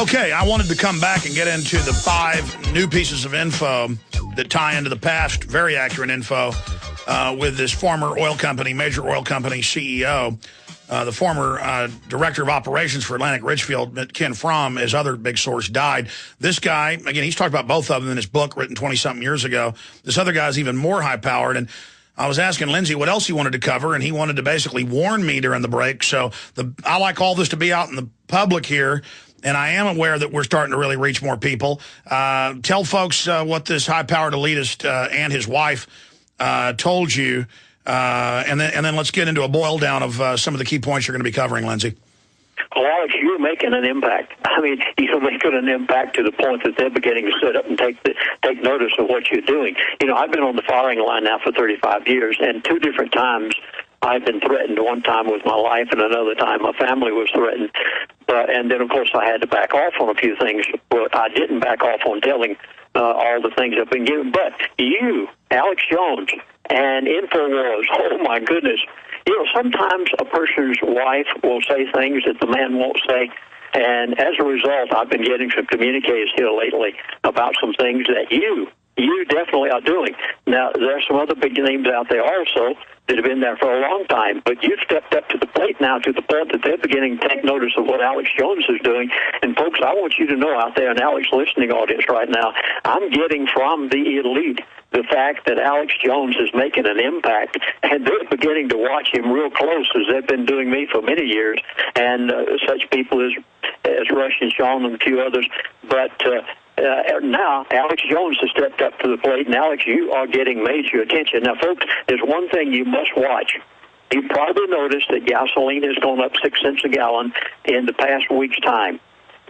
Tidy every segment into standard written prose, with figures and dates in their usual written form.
Okay, I wanted to come back and get into the 5 new pieces of info that tie into the past, very accurate info, with this former oil company, major oil company CEO, the former director of operations for Atlantic Richfield, Ken Fromm, his other big source, died. This guy, again, he's talked about both of them in his book written 20-something years ago. This other guy's even more high-powered, and I was asking Lindsey what else he wanted to cover, and he wanted to basically warn me during the break. So I like all this to be out in the public here, and I am aware that we're starting to really reach more people. Tell folks what this high-powered elitist and his wife told you, and then let's get into a boil down of some of the key points you're going to be covering, Lindsey. Well, Alex, you're making an impact. I mean, you're making an impact to the point that they're beginning to sit up and take notice of what you're doing. You know, I've been on the firing line now for 35 years, and 2 different times I've been threatened. One time with my life, and another time my family was threatened. And then, of course, I had to back off on a few things. Well, I didn't back off on telling all the things I've been given. But you, Alex Jones, and InfoWars, oh, my goodness. You know, sometimes a person's wife will say things that the man won't say. And as a result, I've been getting some communiques here lately about some things that you definitely are doing. Now, there are some other big names out there also that have been there for a long time, but you've stepped up to the plate now to the point that they're beginning to take notice of what Alex Jones is doing. And, folks, I want you to know out there, and Alex listening audience right now, I'm getting from the elite the fact that Alex Jones is making an impact, and they're beginning to watch him real close, as they've been doing me for many years, and such people as Rush and Sean and a few others. But now Alex Jones has stepped up to the plate, and Alex, you are getting major attention. Now, folks, there's one thing you must watch. You probably noticed that gasoline has gone up 6 cents a gallon in the past week's time.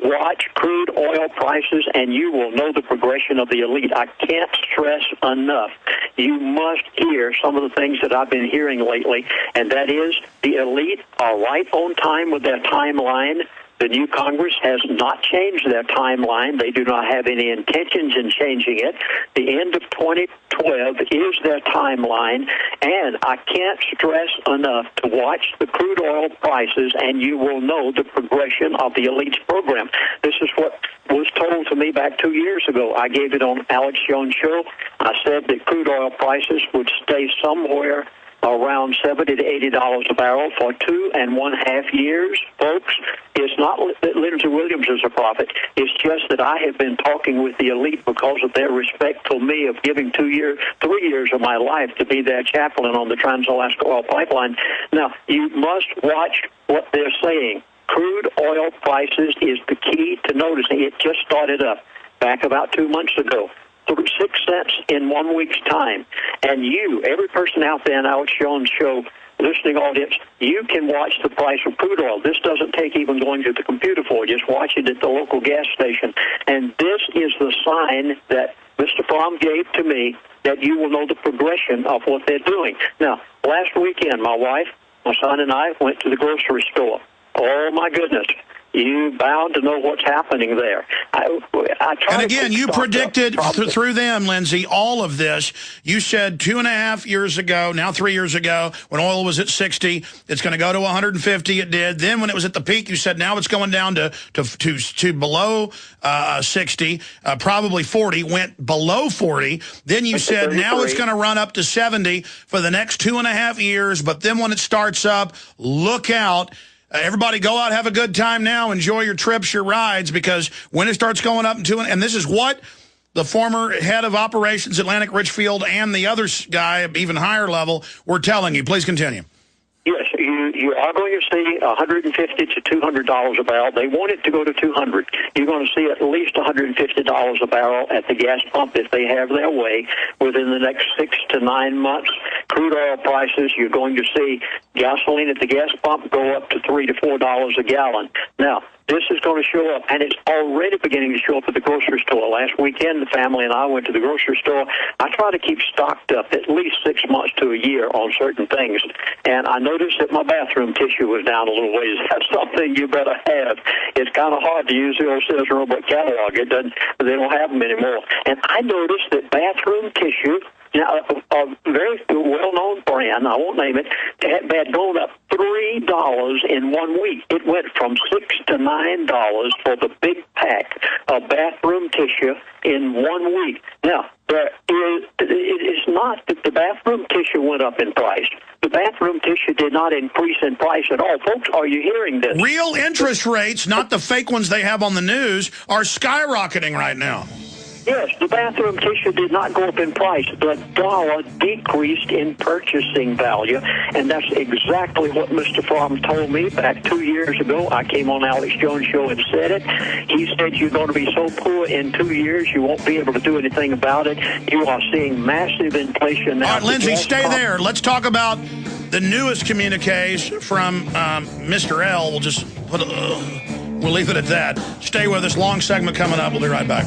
Watch crude oil prices, and you will know the progression of the elite. I can't stress enough. You must hear some of the things that I've been hearing lately, and that is the elite are right on time with their timeline. The new Congress has not changed their timeline. They do not have any intentions in changing it. The end of 2012 is their timeline, and I can't stress enough to watch the crude oil prices, and you will know the progression of the elite's program. This is what was told to me back 2 years ago. I gave it on Alex Jones' show. I said that crude oil prices would stay somewhere around $70 to $80 a barrel for 2.5 years, folks. It's not that Lindsey Williams is a prophet. It's just that I have been talking with the elite because of their respect for me of giving 3 years of my life to be their chaplain on the Trans-Alaska Oil Pipeline. Now, you must watch what they're saying. Crude oil prices is the key to noticing. It just started up back about 2 months ago. 6 cents in 1 week's time. And you, every person out there in Alex Jones' show, listening audience, you can watch the price of crude oil. This doesn't take even going to the computer for. Just watch it at the local gas station. And this is the sign that Mr. Fromm gave to me that you will know the progression of what they're doing. Now, last weekend, my wife, my son, and I went to the grocery store. Oh, my goodness. You bound to know what's happening there. And again, you predicted through them, Lindsey, all of this. You said 2.5 years ago, now 3 years ago, when oil was at 60, it's going to go to 150. It did. Then when it was at the peak, you said now it's going down to below 60, probably 40. Went below 40. Then you said now it's going to run up to 70 for the next 2.5 years. But then when it starts up, look out. Everybody go out, have a good time now, enjoy your trips, your rides, because when it starts going up and this is what the former head of operations, Atlantic Richfield, and the other guy, even higher level, were telling you. Please continue. Yes, you are going to see $150 to $200 a barrel. They want it to go to $200. You're going to see at least $150 a barrel at the gas pump if they have their way within the next 6 to 9 months. Crude oil prices, you're going to see gasoline at the gas pump go up to $3 to $4 a gallon. Now, this is going to show up, and it's already beginning to show up at the grocery store. Last weekend, the family and I went to the grocery store. I try to keep stocked up at least 6 months to a year on certain things, and I noticed that my bathroom tissue was down a little ways. That's something you better have. It's kind of hard to use the old Sears Roebuck catalog. They don't have them anymore. And I noticed that bathroom tissue Now, a very well-known brand, I won't name it, had gone up $3 in 1 week. It went from $6 to $9 for the big pack of bathroom tissue in 1 week. Now, it's not that the bathroom tissue went up in price. The bathroom tissue did not increase in price at all. Folks, are you hearing this? Real interest rates, not the fake ones they have on the news, are skyrocketing right now. Yes, the bathroom tissue did not go up in price. The dollar decreased in purchasing value, and that's exactly what Mr. Fromm told me back 2 years ago. I came on Alex Jones' show and said it. He said you're going to be so poor in 2 years you won't be able to do anything about it. You are seeing massive inflation now. All right, Lindsey, stay there. Let's talk about the newest communiques from Mr. L. We'll leave it at that. Stay with us. Long segment coming up. We'll be right back.